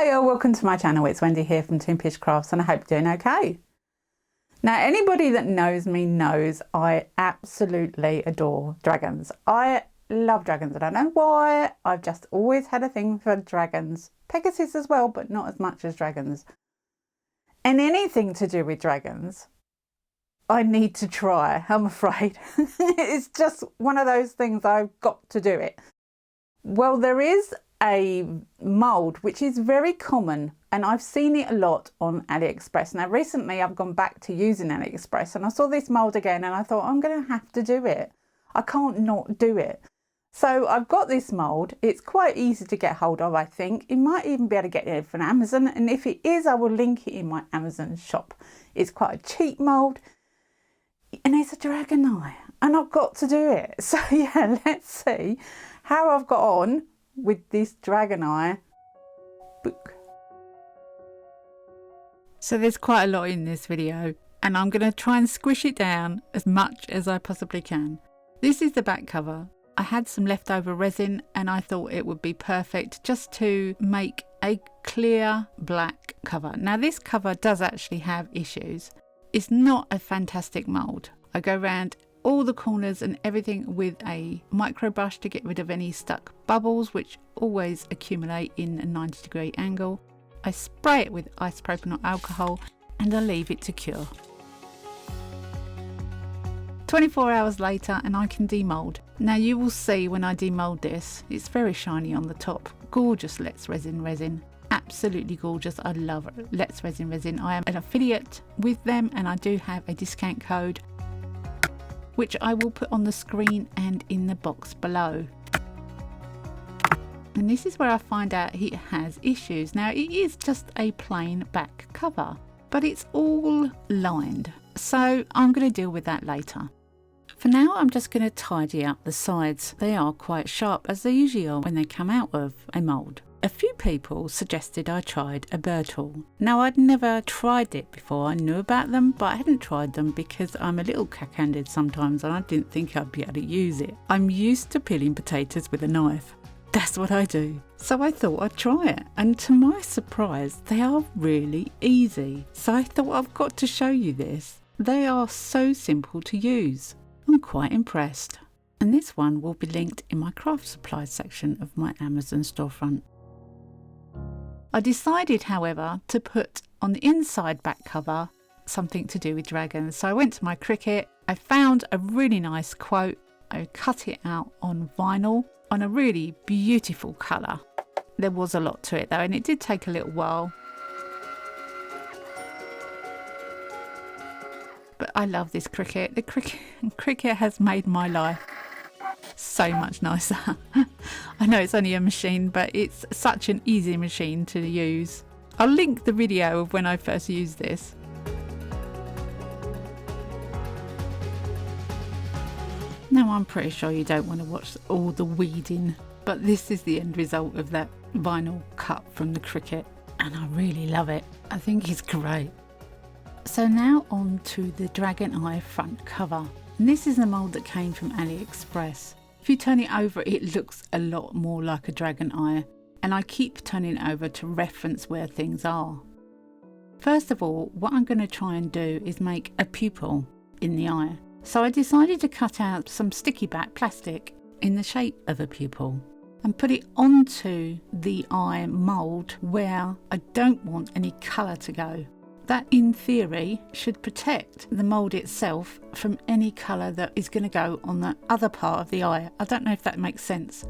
Hiya, welcome to my channel. It's Wendy here from Toonpish Crafts and I hope you're doing okay. Now, anybody that knows me knows I absolutely adore dragons. I love dragons. I don't know why. I've just always had a thing for dragons. Pegasus as well, but not as much as dragons. And anything to do with dragons, I need to try, I'm afraid. It's just one of those things, I've got to do it. Well, there is a mould which is very common and I've seen it a lot on AliExpress. Now recently I've gone back to using AliExpress and I saw this mould again and I thought I'm going to have to do it. I can't not do it. So I've got this mould. It's quite easy to get hold of, I think. You might even be able to get it from Amazon, and if it is I will link it in my Amazon shop. It's quite a cheap mould and it's a dragon eye and I've got to do it. So yeah, let's see how I've got on with this dragon eye book. So there's quite a lot in this video and I'm going to try and squish it down as much as I possibly can. This is the back cover. I had some leftover resin and I thought it would be perfect just to make a clear black cover. Now this cover does actually have issues. It's not a fantastic mould. I go around all the corners and everything with a micro brush to get rid of any stuck bubbles which always accumulate in a 90-degree angle. I spray it with isopropyl alcohol and I leave it to cure. 24 hours later and I can demould. Now you will see when I demould this, it's very shiny on the top. Gorgeous Let'sResin Resin. Absolutely gorgeous. I love Let'sResin Resin. I am an affiliate with them and I do have a discount code which I will put on the screen and in the box below. And this is where I find out it has issues. Now it is just a plain back cover, but it's all lined. So I'm going to deal with that later. For now, I'm just going to tidy up the sides. They are quite sharp as they usually are when they come out of a mould. A few people suggested I tried a burr tool. Now I'd never tried it before. I knew about them, but I hadn't tried them because I'm a little cack-handed sometimes and I didn't think I'd be able to use it. I'm used to peeling potatoes with a knife. That's what I do. So I thought I'd try it, and to my surprise they are really easy. So I thought I've got to show you this. They are so simple to use. I'm quite impressed. And this one will be linked in my craft supplies section of my Amazon storefront. I decided, however, to put on the inside back cover something to do with dragons. So I went to my Cricut, I found a really nice quote, I cut it out on vinyl on a really beautiful colour. There was a lot to it though and it did take a little while. But I love this Cricut. The Cricut has made my life so much nicer. I know it's only a machine, but it's such an easy machine to use. I'll link the video of when I first used this. Now I'm pretty sure you don't want to watch all the weeding, but this is the end result of that vinyl cut from the Cricut and I really love it. I think it's great. So now on to the dragon eye front cover. And this is the mould that came from AliExpress. If you turn it over, it looks a lot more like a dragon eye, and I keep turning it over to reference where things are. First of all, what I'm going to try and do is make a pupil in the eye. So I decided to cut out some sticky back plastic in the shape of a pupil and put it onto the eye mould where I don't want any colour to go. That in theory should protect the mould itself from any colour that is going to go on the other part of the eye. I don't know if that makes sense.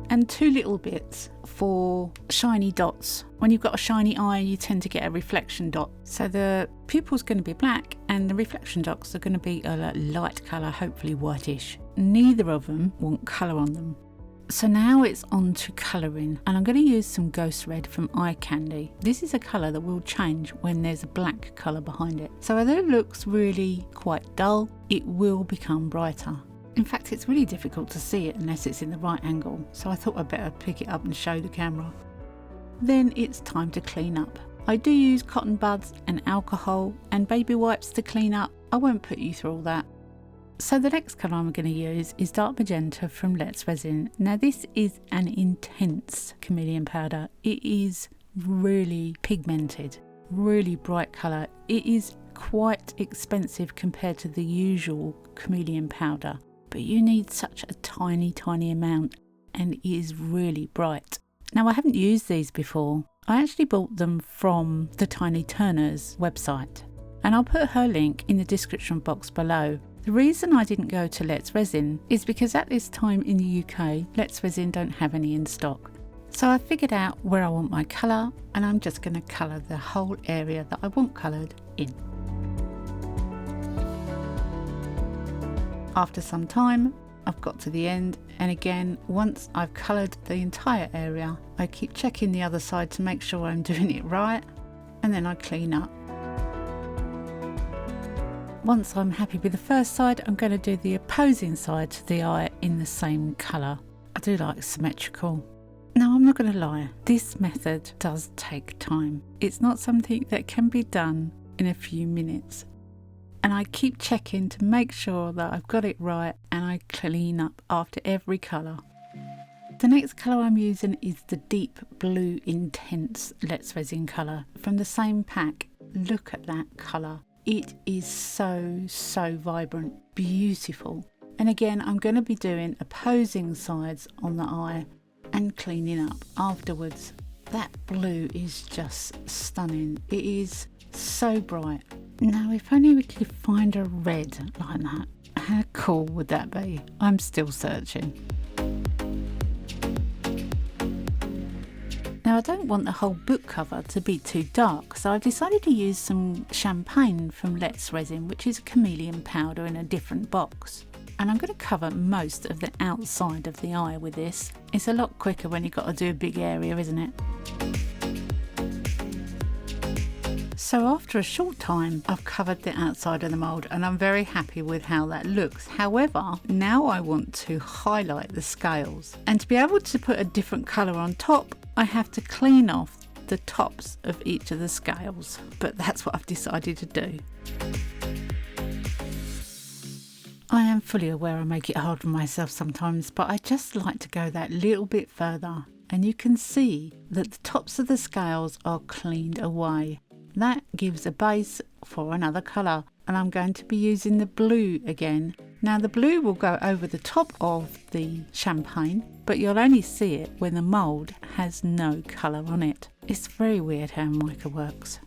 And 2 little bits for shiny dots. When you've got a shiny eye you tend to get a reflection dot. So the pupil's going to be black and the reflection dots are going to be a light colour, hopefully whitish. Neither of them want colour on them. So now it's on to colouring and I'm going to use some Ghost Red from Eye Candy. This is a colour that will change when there's a black colour behind it. So although it looks really quite dull, it will become brighter. In fact, it's really difficult to see it unless it's in the right angle, so I thought I'd better pick it up and show the camera. Then it's time to clean up. I do use cotton buds and alcohol and baby wipes to clean up. I won't put you through all that. So the next colour I'm going to use is dark magenta from Let's Resin. Now this is an intense chameleon powder. It is really pigmented, really bright colour. It is quite expensive compared to the usual chameleon powder, but you need such a tiny amount, and it is really bright. Now I haven't used these before. I actually bought them from the Tiny Turner's website, and I'll put her link in the description box below. The reason I didn't go to Let's Resin is because at this time in the UK, Let's Resin don't have any in stock. So I figured out where I want my colour, and I'm just going to colour the whole area that I want coloured in. After some time, I've got to the end, and again, once I've coloured the entire area, I keep checking the other side to make sure I'm doing it right, and then I clean up. Once I'm happy with the first side, I'm going to do the opposing side to the eye in the same colour. I do like symmetrical. Now I'm not going to lie, this method does take time. It's not something that can be done in a few minutes. And I keep checking to make sure that I've got it right, and I clean up after every colour. The next colour I'm using is the deep blue intense Let's Resin colour from the same pack. Look at that colour. It is so vibrant, beautiful. And again, I'm going to be doing opposing sides on the eye and cleaning up afterwards. That blue is just stunning. It is so bright. Now if only we could find a red like that. How cool would that be? I'm still searching. Now I don't want the whole book cover to be too dark, so I've decided to use some champagne from Let's Resin, which is a chameleon powder in a different box. And I'm going to cover most of the outside of the eye with this. It's a lot quicker when you've got to do a big area, isn't it? So after a short time, I've covered the outside of the mould, and I'm very happy with how that looks. However, now I want to highlight the scales, and to be able to put a different colour on top, I have to clean off the tops of each of the scales, but that's what I've decided to do. I am fully aware I make it hard for myself sometimes, but I just like to go that little bit further, and you can see that the tops of the scales are cleaned away. That gives a base for another colour, and I'm going to be using the blue again. Now the blue will go over the top of the champagne, but you'll only see it when the mould has no colour on it. It's very weird how mica works.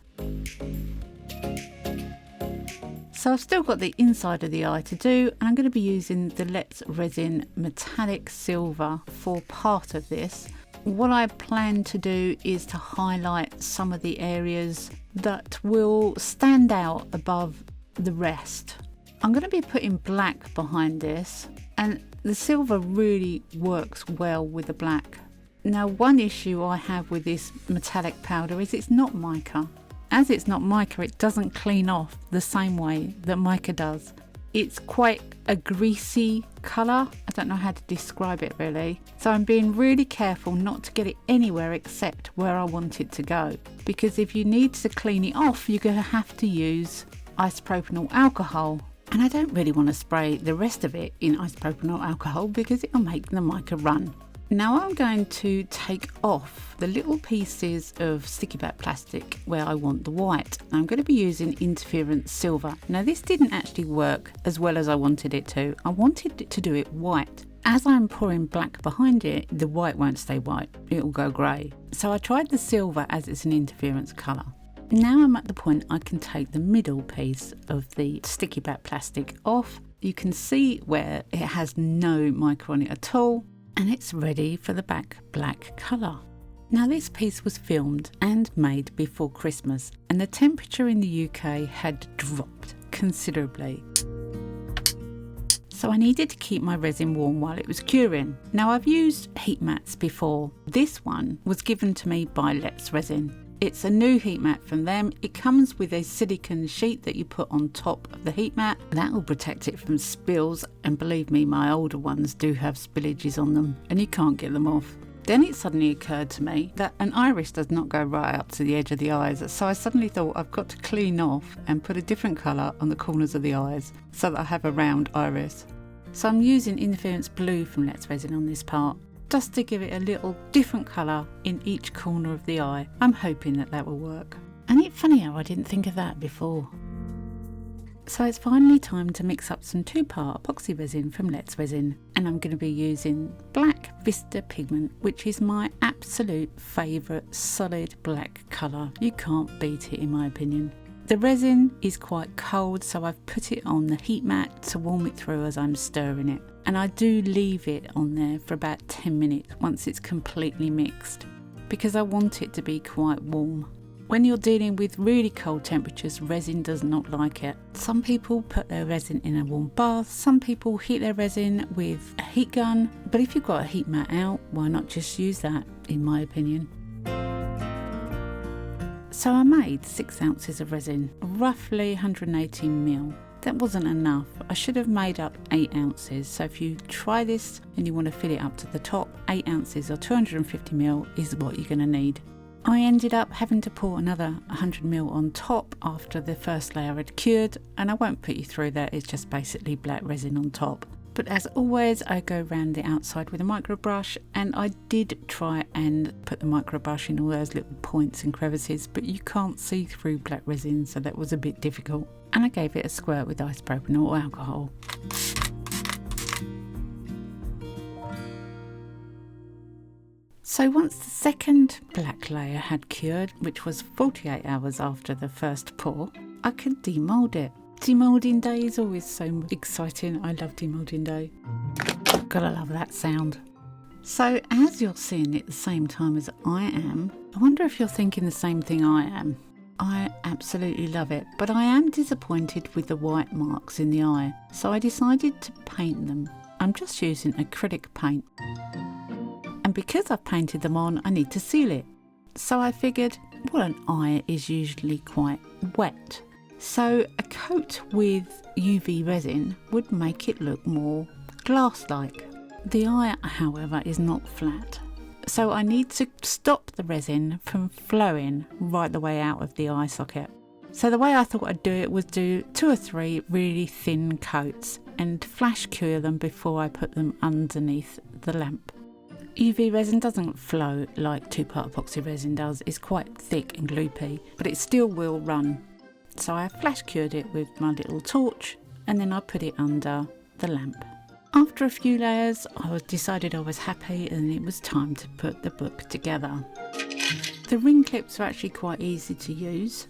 So I've still got the inside of the eye to do, and I'm going to be using the Let's Resin metallic silver for part of this. What I plan to do is to highlight some of the areas that will stand out above the rest. I'm going to be putting black behind this, and the silver really works well with the black. Now one issue I have with this metallic powder is it's not mica. As it's not mica, it doesn't clean off the same way that mica does. It's quite a greasy colour. I don't know how to describe it really. So I'm being really careful not to get it anywhere except where I want it to go. Because if you need to clean it off, you're going to have to use isopropyl alcohol. And I don't really want to spray the rest of it in isopropyl alcohol because it'll make the mica run. Now I'm going to take off the little pieces of sticky back plastic where I want the white. I'm going to be using interference silver. Now this didn't actually work as well as I wanted it to. I wanted it to do it white. As I'm pouring black behind it, the white won't stay white, it will go grey. So I tried the silver as it's an interference colour. Now I'm at the point I can take the middle piece of the sticky back plastic off. You can see where it has no mica on it at all. And it's ready for the back black colour. Now this piece was filmed and made before Christmas, and the temperature in the UK had dropped considerably. So I needed to keep my resin warm while it was curing. Now I've used heat mats before. This one was given to me by Let's Resin. It's a new heat mat from them. It comes with a silicone sheet that you put on top of the heat mat. That will protect it from spills, and believe me, my older ones do have spillages on them and you can't get them off. Then it suddenly occurred to me that an iris does not go right up to the edge of the eyes, so I suddenly thought I've got to clean off and put a different colour on the corners of the eyes so that I have a round iris. So I'm using Interference Blue from Let'sResin on this part, just to give it a little different colour in each corner of the eye. I'm hoping that that will work. And it's funny how I didn't think of that before. So it's finally time to mix up some 2-part epoxy resin from Let'sResin, and I'm going to be using Black Vista Pigment, which is my absolute favourite solid black colour. You can't beat it in my opinion. The resin is quite cold, so I've put it on the heat mat to warm it through as I'm stirring it, and I do leave it on there for about 10 minutes once it's completely mixed, because I want it to be quite warm. When you're dealing with really cold temperatures, resin does not like it. Some people put their resin in a warm bath, some people heat their resin with a heat gun, but if you've got a heat mat out, why not just use that, in my opinion. So I made 6 ounces of resin, roughly 118ml. That wasn't enough. I should have made up 8 ounces. So if you try this and you want to fill it up to the top, 8 ounces or 250ml is what you're going to need. I ended up having to pour another 100ml on top after the first layer had cured, and I won't put you through that, it's just basically black resin on top. But as always, I go around the outside with a micro brush, and I did try and put the micro brush in all those little points and crevices, but you can't see through black resin, so that was a bit difficult. And I gave it a squirt with isopropyl or alcohol. So once the second black layer had cured, which was 48 hours after the first pour, I could demould it. Demoulding day is always so exciting. I love demoulding day. Gotta love that sound. So as you're seeing it at the same time as I am, I wonder if you're thinking the same thing I am. I absolutely love it, but I am disappointed with the white marks in the eye, so I decided to paint them. I'm just using acrylic paint. And because I've painted them on, I need to seal it. So I figured, well, an eye is usually quite wet. So a coat with UV resin would make it look more glass-like. The eye, however, is not flat. So I need to stop the resin from flowing right the way out of the eye socket. So the way I thought I'd do it was do 2 or 3 really thin coats and flash cure them before I put them underneath the lamp. UV resin doesn't flow like 2-part epoxy resin does. It's quite thick and gloopy, but it still will run. So I flash cured it with my little torch, and then I put it under the lamp. After a few layers, decided I was happy, and it was time to put the book together. The ring clips are actually quite easy to use.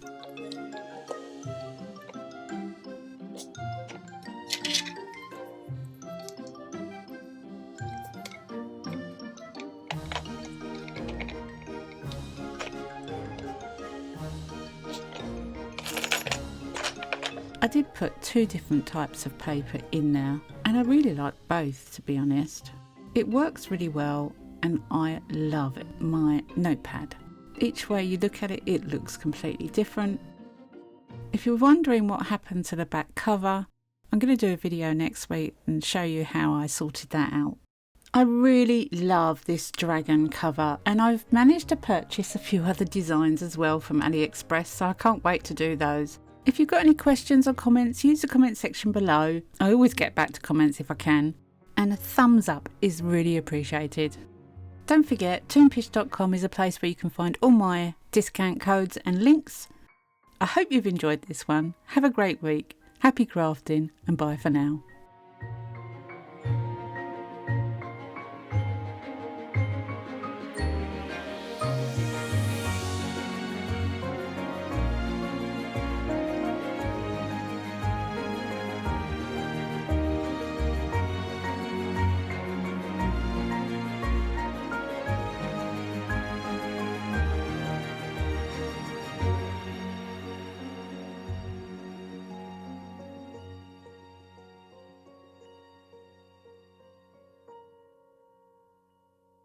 I did put 2 different types of paper in there, and I really like both, to be honest. It works really well, and I love my notepad. Each way you look at it, it looks completely different. If you're wondering what happened to the back cover, I'm going to do a video next week and show you how I sorted that out. I really love this dragon cover, and I've managed to purchase a few other designs as well from AliExpress, so I can't wait to do those. If you've got any questions or comments, use the comment section below. I always get back to comments if I can. And a thumbs up is really appreciated. Don't forget, Toonpish.com is a place where you can find all my discount codes and links. I hope you've enjoyed this one. Have a great week. Happy crafting, and bye for now.